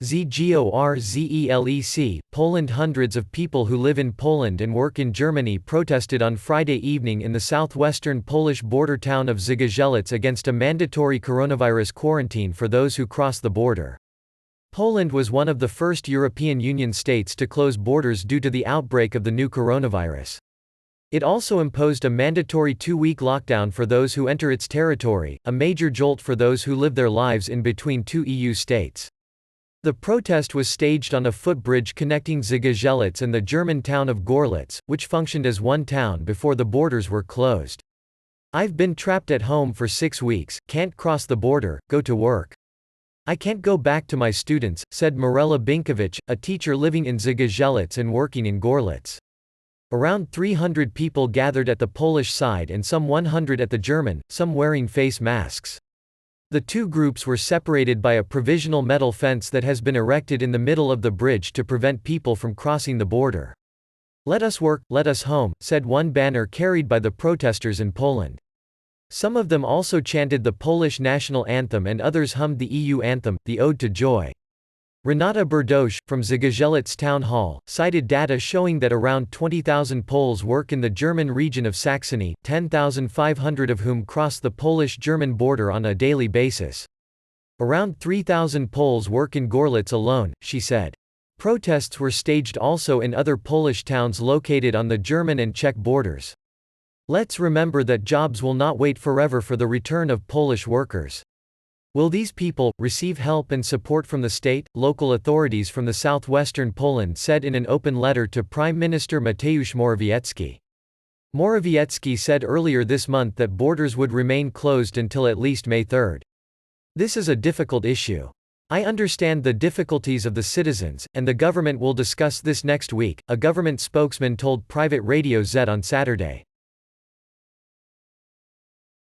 ZGORZELEC, Poland. Hundreds of people who live in Poland and work in Germany protested on Friday evening in the southwestern Polish border town of Zgorzelec against a mandatory coronavirus quarantine for those who cross the border. Poland was one of the first European Union states to close borders due to the outbreak of the new coronavirus. It also imposed a mandatory 2-week lockdown for those who enter its territory, a major jolt for those who live their lives in between two EU states. The protest was staged on a footbridge connecting Zgorzelec and the German town of Gorlice, which functioned as one town before the borders were closed. "I've been trapped at home for 6 weeks, can't cross the border, go to work. I can't go back to my students," said Mirela Binkiewicz, a teacher living in Zgorzelec and working in Gorlice. Around 300 people gathered at the Polish side and some 100 at the German, some wearing face masks. The two groups were separated by a provisional metal fence that has been erected in the middle of the bridge to prevent people from crossing the border. "Let us work, let us home," said one banner carried by the protesters in Poland. Some of them also chanted the Polish national anthem and others hummed the EU anthem, the Ode to Joy. Renata Berdosz, from Zgorzelec Town Hall, cited data showing that around 20,000 Poles work in the German region of Saxony, 10,500 of whom cross the Polish-German border on a daily basis. Around 3,000 Poles work in Gorlice alone, she said. Protests were staged also in other Polish towns located on the German and Czech borders. "Let's remember that jobs will not wait forever for the return of Polish workers. Will these people receive help and support from the state?" Local authorities from the southwestern Poland said in an open letter to Prime Minister Mateusz Morawiecki. Morawiecki said earlier this month that borders would remain closed until at least May 3. "This is a difficult issue. I understand the difficulties of the citizens, and the government will discuss this next week," a government spokesman told private Radio Z on Saturday.